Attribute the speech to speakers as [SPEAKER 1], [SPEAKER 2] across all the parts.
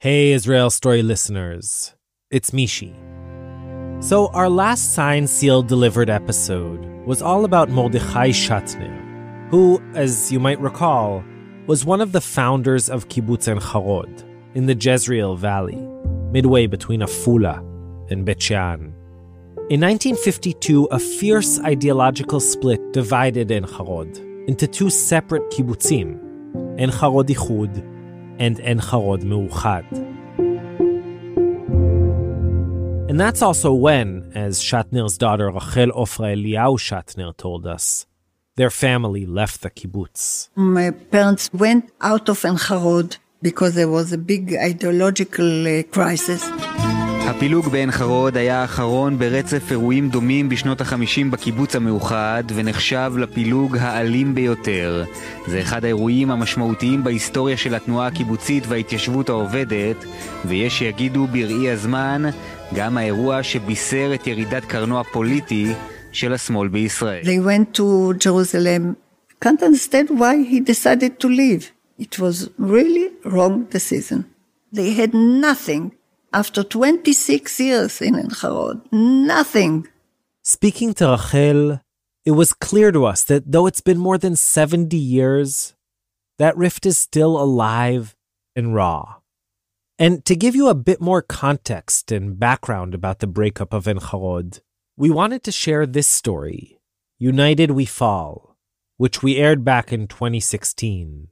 [SPEAKER 1] Hey Israel Story listeners, it's Mishi. So our last signed, sealed, delivered episode was all about Mordechai Shatner, who, as you might recall, was one of the founders of Kibbutz Ein Harod in the Jezreel Valley, midway between Afula and Bet Shean. In 1952, a fierce ideological split divided Ein Harod into two separate kibbutzim, Ein Harod Ichud and Ein Harod Meuchad. And that's also when, as Shatner's daughter Rachel Ofra Eliyahu Shatner told us, their family left the kibbutz.
[SPEAKER 2] My parents went out of Ein Harod because there was a big ideological crisis.
[SPEAKER 3] הפילוג בעין חרוד היה האחרון ברצף אירועים דומים בשנות ה-50 בקיבוץ המאוחד ונחשב לפילוג האלים ביותר. זה אחד האירועים המשמעותיים בהיסטוריה של התנועה הקיבוצית וההתיישבות העובדת, ויש שיגידו בראי הזמן גם האירוע שבישר את ירידת קרנו הפוליטי של השמאל בישראל.
[SPEAKER 2] They went to Jerusalem. Can't understand why he decided to leave. It was really wrong decision. They had nothing. After 26 years in Ein Harod, nothing.
[SPEAKER 1] Speaking to Rachel, it was clear to us that though it's been more than 70 years, that rift is still alive and raw. And to give you a bit more context and background about the breakup of Ein Harod, we wanted to share this story, United We Fall, which we aired back in 2016.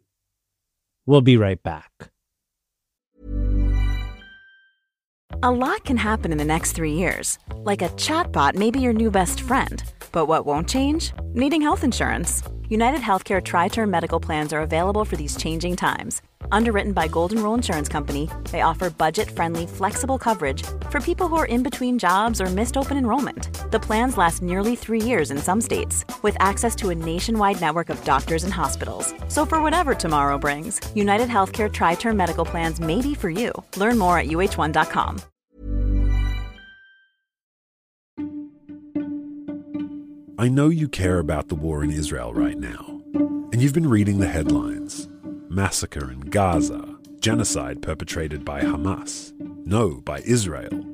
[SPEAKER 1] We'll be right back.
[SPEAKER 4] A lot can happen in the next 3 years. Like a chatbot may be your new best friend. But what won't change? Needing health insurance. United Healthcare Tri-Term Medical Plans are available for these changing times. Underwritten by Golden Rule Insurance Company, they offer budget-friendly, flexible coverage for people who are in between jobs or missed open enrollment. The plans last nearly 3 years in some states, with access to a nationwide network of doctors and hospitals. So for whatever tomorrow brings, United Healthcare Tri-Term Medical Plans may be for you. Learn more at uh1.com.
[SPEAKER 5] I know you care about the war in Israel right now, and you've been reading the headlines. Massacre in Gaza, genocide perpetrated by Hamas. No, by Israel.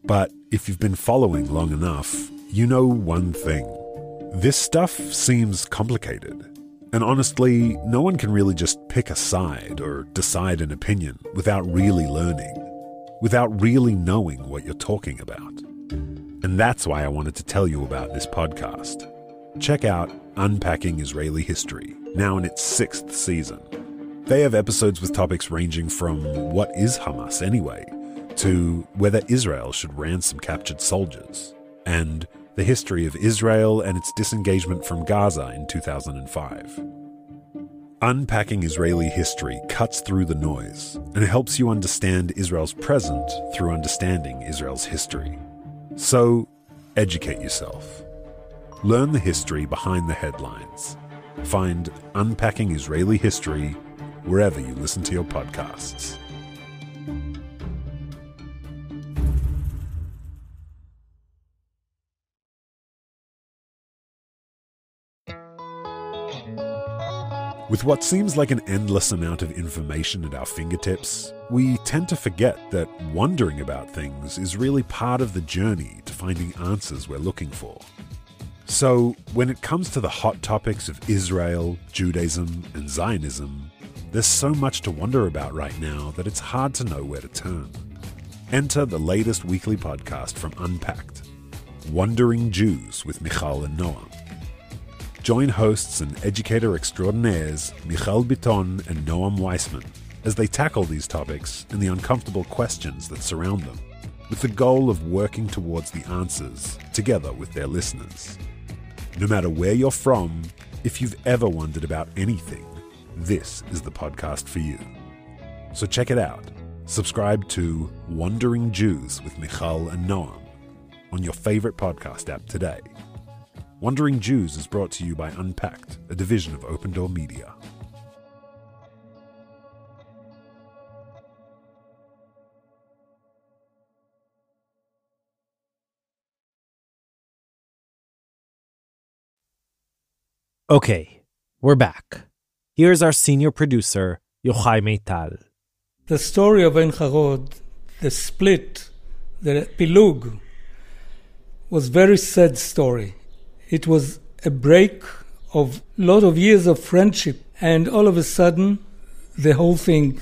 [SPEAKER 5] But if you've been following long enough, you know one thing. This stuff seems complicated. And honestly, no one can really just pick a side or decide an opinion without really learning, without really knowing what you're talking about. And that's why I wanted to tell you about this podcast. Check out Unpacking Israeli History, now in its 6th season. They have episodes with topics ranging from what is Hamas anyway, to whether Israel should ransom captured soldiers, and the history of Israel and its disengagement from Gaza in 2005. Unpacking Israeli History cuts through the noise and helps you understand Israel's present through understanding Israel's history. So, educate yourself. Learn the history behind the headlines. Find Unpacking Israeli History wherever you listen to your podcasts. With what seems like an endless amount of information at our fingertips, we tend to forget that wondering about things is really part of the journey to finding answers we're looking for. So, when it comes to the hot topics of Israel, Judaism, and Zionism, there's so much to wonder about right now that it's hard to know where to turn. Enter the latest weekly podcast from Unpacked, Wandering Jews with Michal and Noam. Join hosts and educator extraordinaires Michal Biton and Noam Weissman as they tackle these topics and the uncomfortable questions that surround them, with the goal of working towards the answers together with their listeners. No matter where you're from, if you've ever wondered about anything, this is the podcast for you. So check it out. Subscribe to Wandering Jews with Michal and Noam on your favorite podcast app today. Wandering Jews is brought to you by Unpacked, a division of Open Door Media.
[SPEAKER 1] Okay, we're back. Here's our senior producer, Yochai Meital.
[SPEAKER 6] The story of Ein Harod, the split, the pilug, was a very sad story. It was a break of a lot of years of friendship, and all of a sudden, the whole thing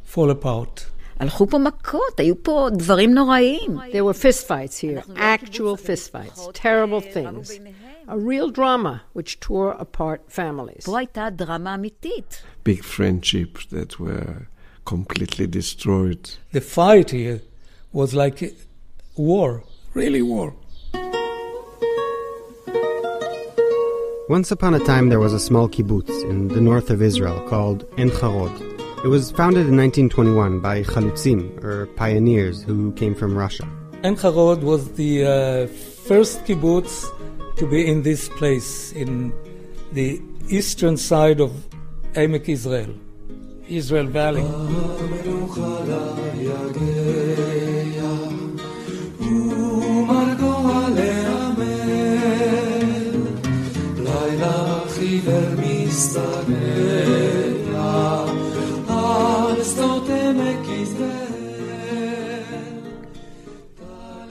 [SPEAKER 6] fall apart.
[SPEAKER 7] הלכו פה מכות, היו פה דברים נוראים.
[SPEAKER 8] There were fistfights here, actual fistfights, terrible things. A real drama which tore apart families.
[SPEAKER 7] פה הייתה דרמה אמיתית.
[SPEAKER 9] Big friendships that were completely destroyed.
[SPEAKER 6] The fight here was like a war, really war.
[SPEAKER 10] Once upon a time there was a small kibbutz in the north of Israel called Ein Harod. It was founded in 1921 by kibbutzim, or pioneers, who came from Russia.
[SPEAKER 6] Ein Harod was the first kibbutz to be in this place, in the eastern side of Emek Israel, Israel Valley.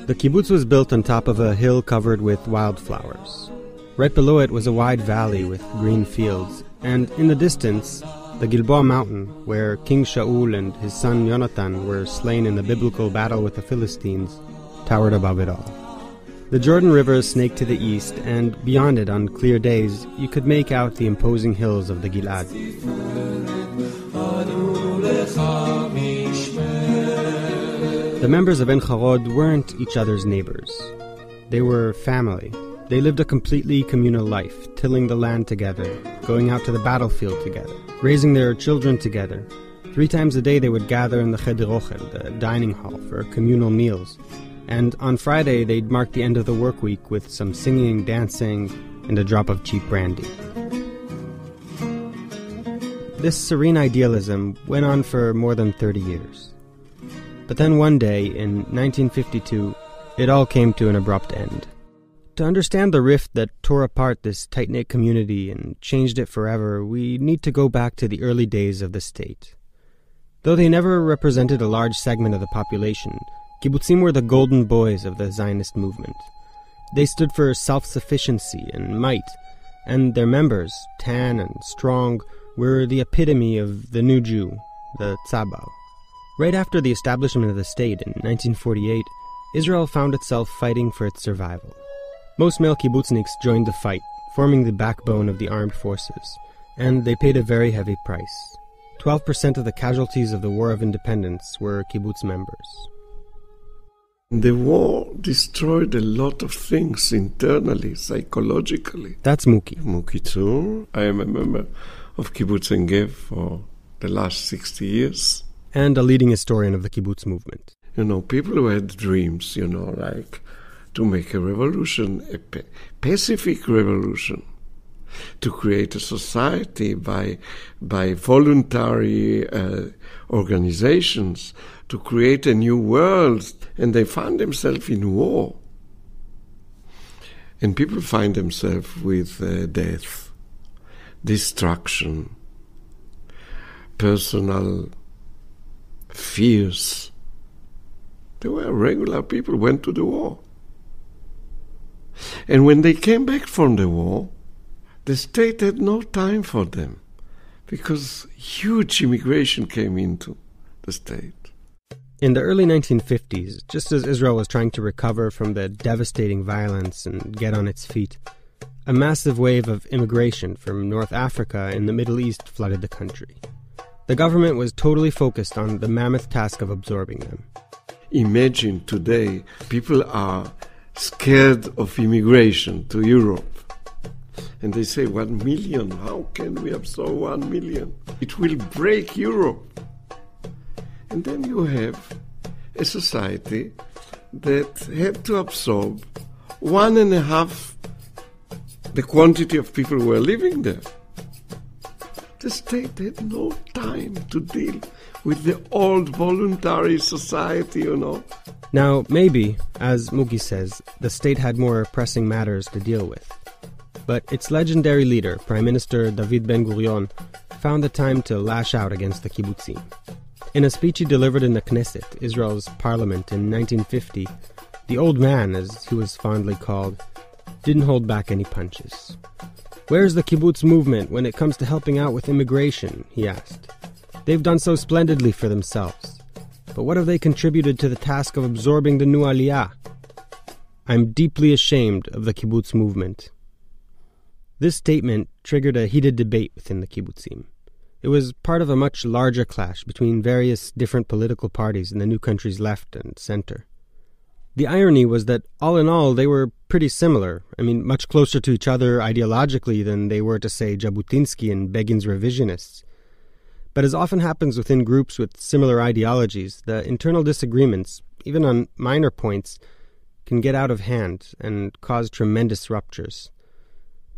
[SPEAKER 10] The kibbutz was built on top of a hill covered with wildflowers. Right below it was a wide valley with green fields, and in the distance, the Gilboa mountain, where King Shaul and his son Yonatan were slain in the biblical battle with the Philistines, towered above it all. The Jordan River snaked to the east, and beyond it on clear days, you could make out the imposing hills of the Gilad. The members of Ein Harod weren't each other's neighbors. They were family. They lived a completely communal life, tilling the land together, going out to the battlefield together, raising their children together. 3 times a day they would gather in the Cheder Ochel, the dining hall, for communal meals. And on Friday they'd mark the end of the work week with some singing, dancing, and a drop of cheap brandy. This serene idealism went on for more than 30 years. But then one day, in 1952, it all came to an abrupt end. To understand the rift that tore apart this tight-knit community and changed it forever, we need to go back to the early days of the state. Though they never represented a large segment of the population, kibbutzim were the golden boys of the Zionist movement. They stood for self-sufficiency and might, and their members, tan and strong, were the epitome of the new Jew, the tzabal. Right after the establishment of the state in 1948, Israel found itself fighting for its survival. Most male kibbutzniks joined the fight, forming the backbone of the armed forces, and they paid a very heavy price. 12% of the casualties of the War of Independence were kibbutz members.
[SPEAKER 9] The war destroyed a lot of things internally, psychologically.
[SPEAKER 10] That's Muki.
[SPEAKER 9] Muki too. I am a member of Kibbutz Ein Harod for the last 60 years.
[SPEAKER 10] And a leading historian of the kibbutz movement.
[SPEAKER 9] You know, people who had dreams, like to make a revolution, a pacific revolution, to create a society by voluntary organizations, to create a new world, and they found themselves in war. And people find themselves with death, destruction, personal fears. They were regular people, went to the war. And when they came back from the war, the state had no time for them because huge immigration came into the state.
[SPEAKER 10] In the early 1950s, just as Israel was trying to recover from the devastating violence and get on its feet, a massive wave of immigration from North Africa and the Middle East flooded the country. The government was totally focused on the mammoth task of absorbing them.
[SPEAKER 9] Imagine today, people are scared of immigration to Europe. And they say, 1 million, how can we absorb 1 million? It will break Europe. And then you have a society that had to absorb 1.5 the quantity of people who were living there. The state had no time to deal with the old voluntary society,
[SPEAKER 10] Now, maybe, as Muki says, the state had more pressing matters to deal with. But its legendary leader, Prime Minister David Ben-Gurion, found the time to lash out against the kibbutzim. In a speech he delivered in the Knesset, Israel's parliament, in 1950, the old man, as he was fondly called, didn't hold back any punches. "Where's the kibbutz movement when it comes to helping out with immigration?" he asked. "They've done so splendidly for themselves. But what have they contributed to the task of absorbing the new aliyah? I'm deeply ashamed of the kibbutz movement." This statement triggered a heated debate within the kibbutzim. It was part of a much larger clash between various different political parties in the new country's left and center. The irony was that, all in all, they were pretty similar. Much closer to each other ideologically than they were to, say, Jabotinsky and Begin's revisionists. But as often happens within groups with similar ideologies, the internal disagreements, even on minor points, can get out of hand and cause tremendous ruptures.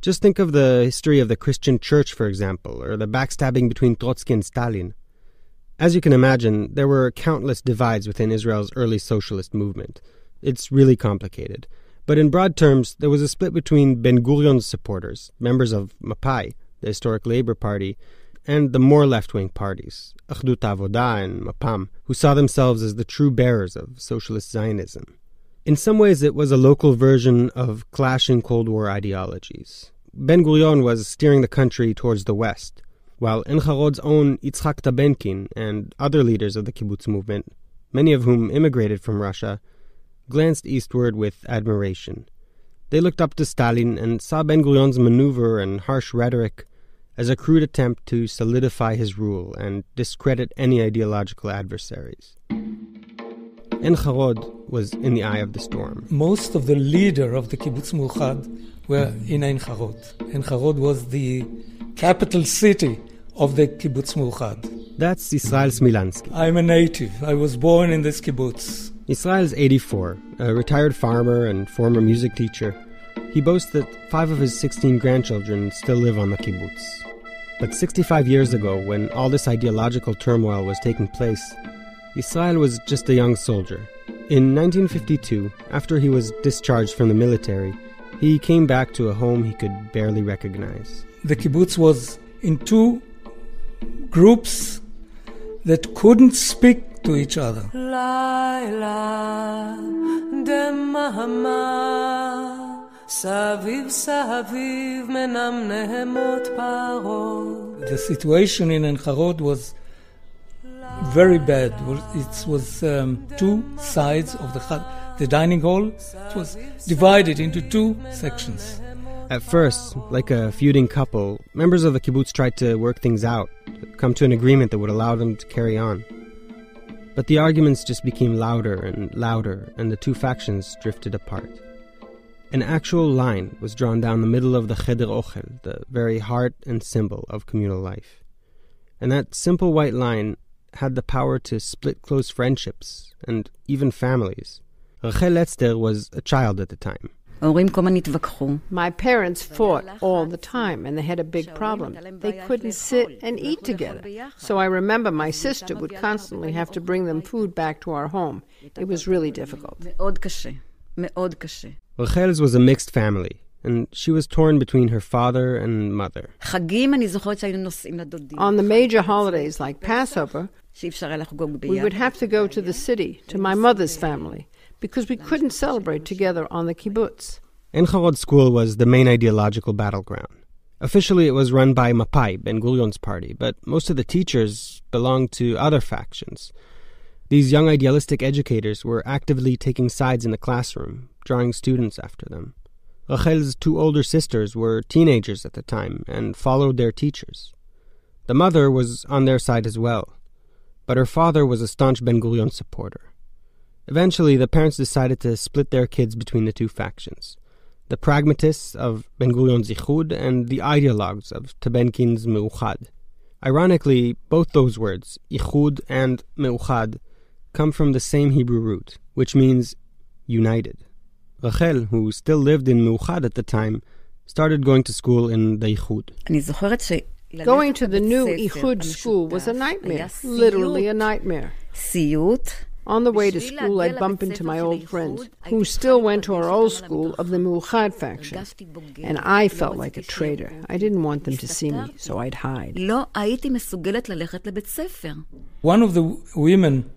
[SPEAKER 10] Just think of the history of the Christian church, for example, or the backstabbing between Trotsky and Stalin. As you can imagine, there were countless divides within Israel's early socialist movement. It's really complicated. But in broad terms, there was a split between Ben-Gurion's supporters, members of Mapai, the historic Labor Party, and the more left-wing parties, Ichud Avoda and Mapam, who saw themselves as the true bearers of socialist Zionism. In some ways, it was a local version of clashing Cold War ideologies. Ben-Gurion was steering the country towards the west, while Ein Harod's own Yitzhak Tabenkin and other leaders of the kibbutz movement, many of whom immigrated from Russia, glanced eastward with admiration. They looked up to Stalin and saw Ben-Gurion's maneuver and harsh rhetoric as a crude attempt to solidify his rule and discredit any ideological adversaries. Ein Harod was in the eye of the storm.
[SPEAKER 6] Most of the leader of the Kibbutz Meuchad were in Ein Harod. Ein Harod was the capital city of the Kibbutz Meuchad.
[SPEAKER 10] That's Israel Smilansky.
[SPEAKER 6] I'm a native. I was born in this kibbutz.
[SPEAKER 10] Israel's 84, a retired farmer and former music teacher. He boasts that 5 of his 16 grandchildren still live on the kibbutz. But 65 years ago, when all this ideological turmoil was taking place, Israel was just a young soldier. In 1952, after he was discharged from the military, he came back to a home he could barely recognize.
[SPEAKER 6] The kibbutz was in 2 groups that couldn't speak to each other. The situation in Ein Harod was very bad. It was 2 sides of the dining hall. It was divided into 2 sections.
[SPEAKER 10] At first, like a feuding couple, members of the kibbutz tried to work things out, come to an agreement that would allow them to carry on. But the arguments just became louder, and the 2 factions drifted apart. An actual line was drawn down the middle of the cheder ochel, the very heart and symbol of communal life. And that simple white line had the power to split close friendships and even families. Rachel Letzter was a child at the time.
[SPEAKER 8] My parents fought all the time, and they had a big problem. They couldn't sit and eat together. So I remember my sister would constantly have to bring them food back to our home. It was really difficult.
[SPEAKER 10] Rachel's was a mixed family, and she was torn between her father and mother.
[SPEAKER 8] On the major holidays like Passover, we would have to go to the city, to my mother's family, because we couldn't celebrate together on the kibbutz.
[SPEAKER 10] Ein Harod school was the main ideological battleground. Officially, it was run by Mapai, Ben-Gurion's party, but most of the teachers belonged to other factions. These young idealistic educators were actively taking sides in the classroom, drawing students after them. Rachel's 2 older sisters were teenagers at the time and followed their teachers. The mother was on their side as well, but her father was a staunch Ben-Gurion supporter. Eventually, the parents decided to split their kids between the 2 factions, the pragmatists of Ben-Gurion's Ichud and the ideologues of Tabenkin's Meuchad. Ironically, both those words, Ichud and Meuchad, come from the same Hebrew root, which means united. Rachel, who still lived in Meuchad at the time, started going to school in the Ichud.
[SPEAKER 8] Going to the new Ichud school was a nightmare, literally a nightmare. On the way to school, I'd bump into my old friends, who still went to our old school of the Meuchad faction. And I felt like a traitor. I didn't want them to see me, so I'd hide.
[SPEAKER 6] One of the women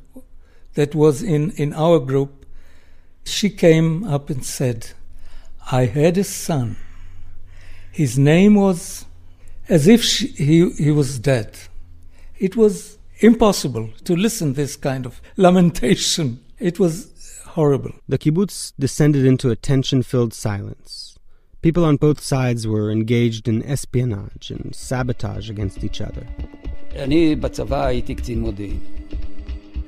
[SPEAKER 6] that was in our group, she came up and said, I had a son. His name was as if he was dead. It was impossible to listen this kind of lamentation. It was horrible.
[SPEAKER 10] The kibbutz descended into a tension-filled silence. People on both sides were engaged in espionage and sabotage against each other.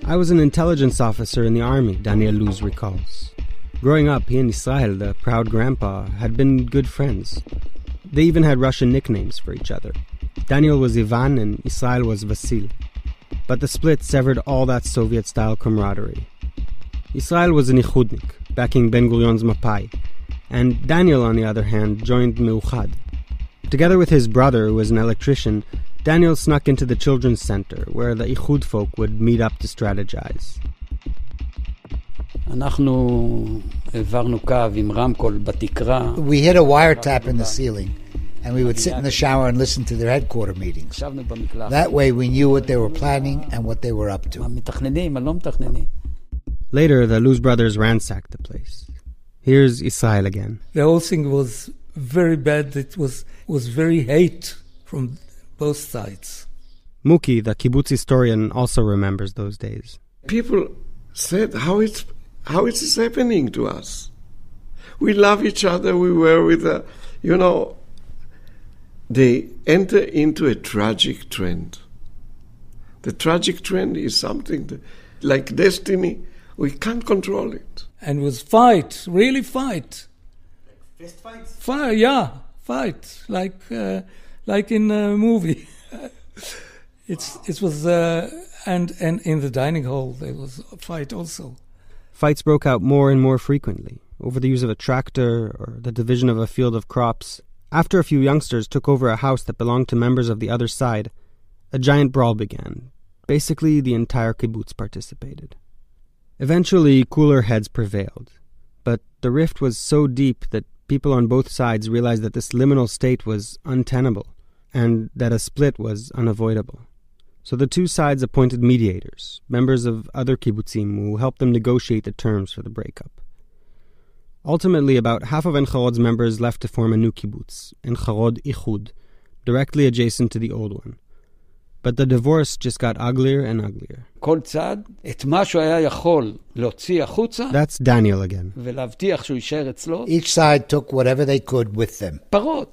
[SPEAKER 10] I was an intelligence officer in the army, Daniel Luz recalls. Growing up, he and Israel, the proud grandpa, had been good friends. They even had Russian nicknames for each other. Daniel was Ivan and Israel was Vasil. But the split severed all that Soviet-style camaraderie. Israel was an Ichudnik, backing Ben-Gurion's Mapai, and Daniel, on the other hand, joined Meuchad. Together with his brother, who was an electrician, Daniel snuck into the children's center, where the Ichud folk would meet up to strategize.
[SPEAKER 11] We hit a wiretap in the ceiling, and we would sit in the shower and listen to their headquarter meetings. That way we knew what they were planning and what they were up to.
[SPEAKER 10] Later, the Luz brothers ransacked the place. Here's Israel again.
[SPEAKER 6] The whole thing was very bad. It was very hate from both sides.
[SPEAKER 10] Muki, the kibbutz historian, also remembers those days.
[SPEAKER 9] People said, how is this happening to us? We love each other, we were with they enter into a tragic trend. The tragic trend is something like destiny. We can't control it.
[SPEAKER 6] And it was fight, really fight.
[SPEAKER 11] Fist fights?
[SPEAKER 6] Fight, like in a movie. It was, and in the dining hall there was a fight also.
[SPEAKER 10] Fights broke out more and more frequently, over the use of a tractor or the division of a field of crops. After a few youngsters took over a house that belonged to members of the other side, a giant brawl began. Basically, the entire kibbutz participated. Eventually, cooler heads prevailed. But the rift was so deep that people on both sides realized that this liminal state was untenable, and that a split was unavoidable. So the two sides appointed mediators, members of other kibbutzim, who helped them negotiate the terms for the breakup. Ultimately, about half of Ein Harod's members left to form a new kibbutz, Ein Harod Ichud, directly adjacent to the old one. But the divorce just got uglier and uglier. That's Daniel again.
[SPEAKER 11] Each side took whatever they could with them.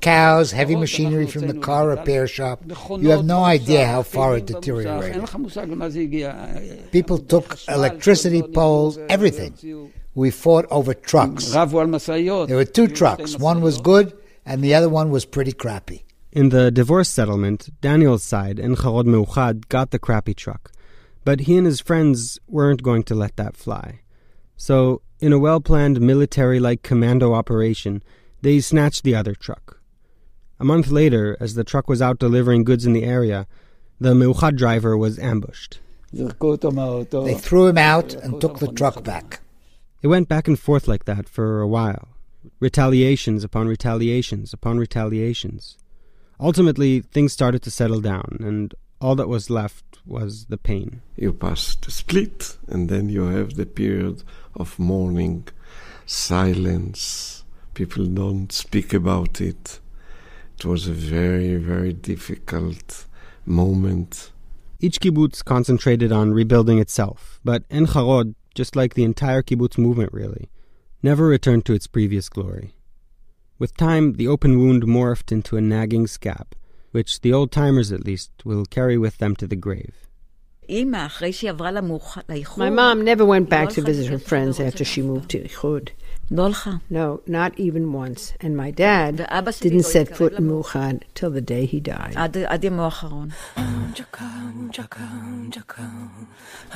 [SPEAKER 11] Cows, heavy machinery from the car repair shop. You have no idea how far it deteriorated. People took electricity poles, everything. We fought over trucks. There were two trucks. One was good, and the other one was pretty crappy.
[SPEAKER 10] In the divorce settlement, Daniel's side, Ein Harod Meuchad, got the crappy truck. But he and his friends weren't going to let that fly. So, in a well-planned military-like commando operation, they snatched the other truck. A month later, as the truck was out delivering goods in the area, the Meuchad driver was ambushed.
[SPEAKER 11] They threw him out and took the truck back.
[SPEAKER 10] It went back and forth like that for a while. Retaliations upon retaliations upon retaliations. Ultimately, things started to settle down, and all that was left was the pain.
[SPEAKER 9] You pass the split, and then you have the period of mourning, silence. People don't speak about it. It was a very, very difficult moment.
[SPEAKER 10] Each kibbutz concentrated on rebuilding itself, but Ein Harod, just like the entire kibbutz movement really, never returned to its previous glory. With time, the open wound morphed into a nagging scab, which the old-timers at least will carry with them to the grave.
[SPEAKER 8] My mom never went back to visit her friends after she moved to Ichud. No, not even once. And my dad didn't set foot in Meuchad till the day he died.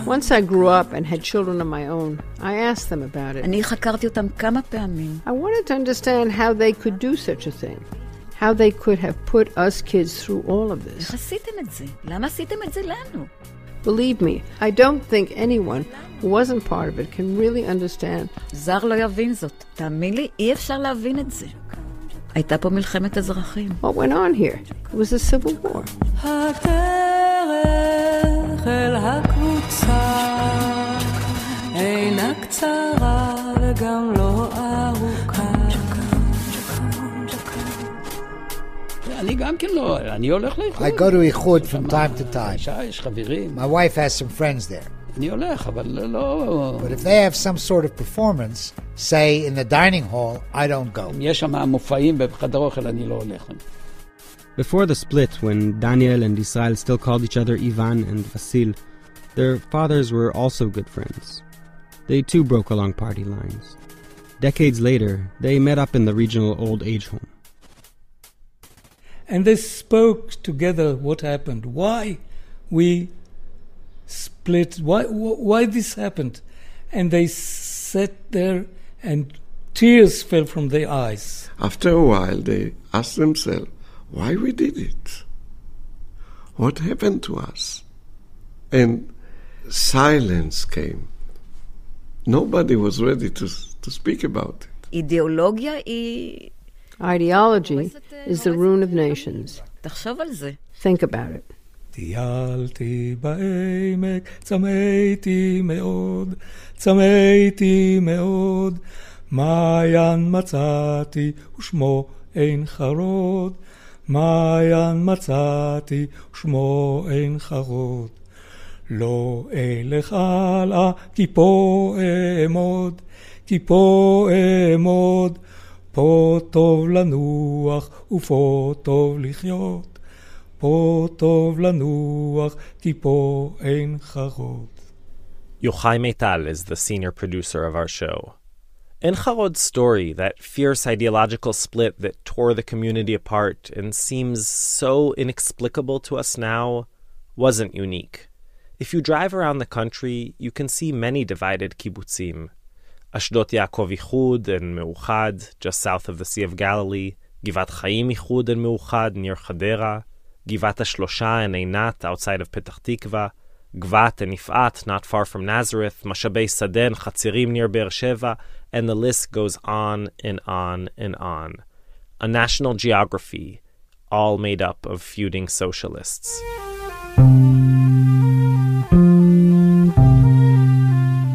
[SPEAKER 8] Once I grew up and had children of my own, I asked them about it. I wanted to understand how they could do such a thing. How they could have put us kids through all of this. Believe me, I don't think anyone who wasn't part of it can really understand.
[SPEAKER 7] זר לא יבין זאת. תאמין לי, אי אפשר להבין את זה. הייתה פה מלחמת אזרחים.
[SPEAKER 8] What went on here? It was a civil war.
[SPEAKER 12] הדרך אל הקבוצה אינה קצרה וגם לא ארוכה.
[SPEAKER 13] אני גם כן לא, אני הולך לאיחוד.
[SPEAKER 11] I go to Ichud from time to time.
[SPEAKER 13] יש חברים.
[SPEAKER 11] My wife has some friends there.
[SPEAKER 13] אני הולך, אבל לא...
[SPEAKER 11] But if they have some sort of performance, say in the dining hall, I don't go.
[SPEAKER 13] אם יש שם מופעים בחדר אוכל, אני לא הולך.
[SPEAKER 10] Before the split, when Daniel and Israel still called each other Ivan and Vasil, their fathers were also good friends. They too broke along party lines. Decades later, they met up in the regional old age home.
[SPEAKER 6] And they spoke together what happened, why we split, why this happened. And they sat there and tears fell from their eyes.
[SPEAKER 9] After a while, they asked themselves, why we did it? What happened to us? And silence came. Nobody was ready to speak about it.
[SPEAKER 7] אידיאולוגיה היא...
[SPEAKER 8] Ideology is the ruin of nations.
[SPEAKER 7] תחשוב על זה.
[SPEAKER 8] Think about it.
[SPEAKER 6] טיילתי בעמק, צמאתי מאוד, צמאתי מאוד, מעיין מצאתי ושמו אין חרוד, מעיין מצאתי ושמו אין חרוד. לא אלך הלאה כי פה אעמוד, כי פה אעמוד, פה טוב לנוח ופה טוב לחיות, פה טוב לנוח כי פה אין חרוד.
[SPEAKER 1] Yochai Meital is the senior producer of our show. Ein Harod's story, that fierce ideological split that tore the community apart and seems so inexplicable to us now, wasn't unique. If you drive around the country, you can see many divided kibbutzim. Ashdot Yaakov Ichud and Meuchad, just south of the Sea of Galilee, Givat Chaim Ichud and Meuchad near Chadera, Givat HaShlosha and Einat outside of Petach Tikva, Gvat and Ifat not far from Nazareth, Mashabei Sadeh and Chatzirim near Be'er Sheva, and the list goes on and on and on. A national geography, all made up of feuding socialists.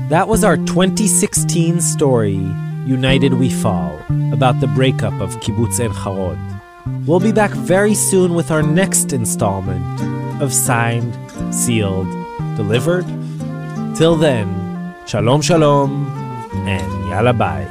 [SPEAKER 1] That was our 2016 story, United We Fall, about the breakup of Kibbutz Ein Harod. We'll be back very soon with our next installment of Signed, Sealed, Delivered. Till then, Shalom Shalom, and Yalla Bye.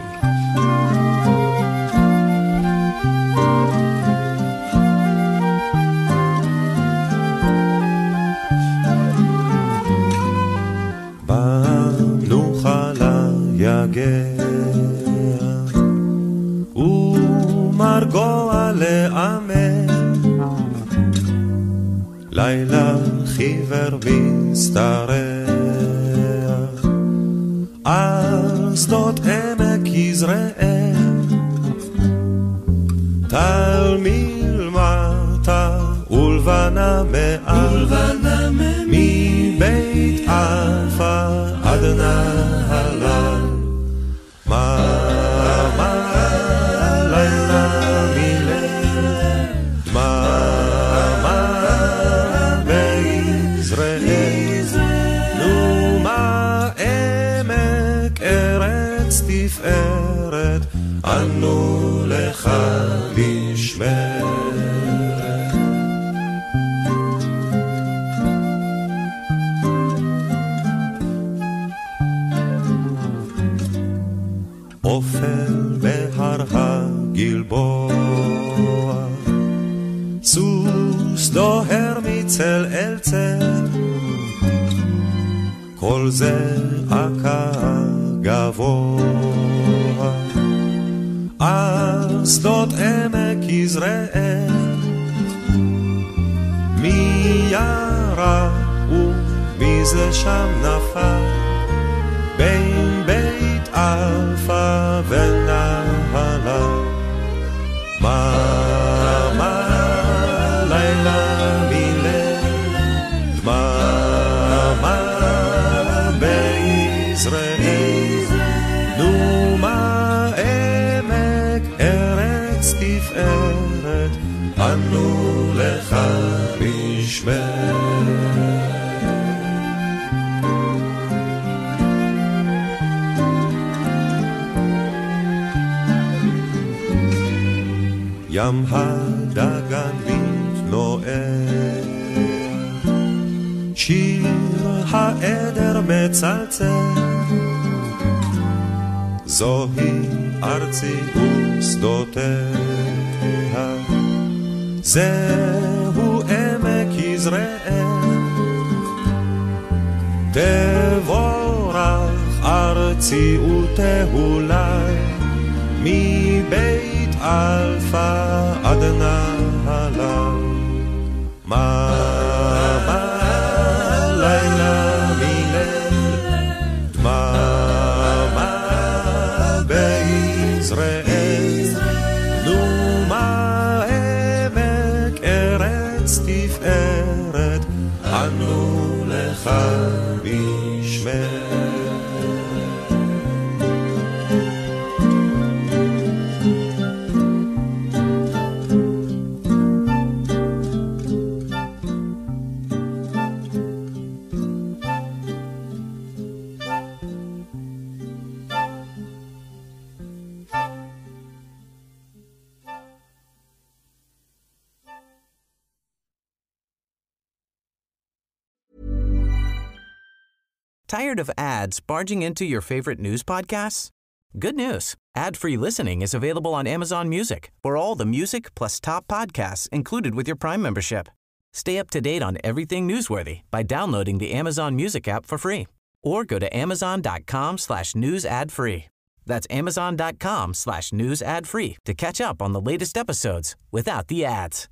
[SPEAKER 14] ומרגוע לעמם לילה חיוור מסתרח על שדות עמק יזרעאל טל מלמטה ולבנה מעל מבית אלפא עד נהלל אנו לך משמרת. אופל בהר הגלבוע, סוס דוהר מצל אל צל, כל זה עקה גבוה. על שדות עמק יזרעאל מי ירה ומי זה שם נפל בין בית אלפא ונהלל מה לילה מליל מה ענו לך בשמך. ים הדגן מתנוער, שיר העדר מצלצל, זוהי ארצי ושדותיה, זהו עמק יזרעאל. תבורך ארצי ותהולי, מבית אלפה עד נהלל. מה לילה מליל, דממה ביזרעאל. נומה עמק ארץ תפארת, ענו לך בשמך.
[SPEAKER 15] Tired of ads barging into your favorite news podcasts? Good news. Ad-free listening is available on Amazon Music for all the music plus top podcasts included with your Prime membership. Stay up to date on everything newsworthy by downloading the Amazon Music app for free or go to amazon.com/news ad free. That's amazon.com/news ad free to catch up on the latest episodes without the ads.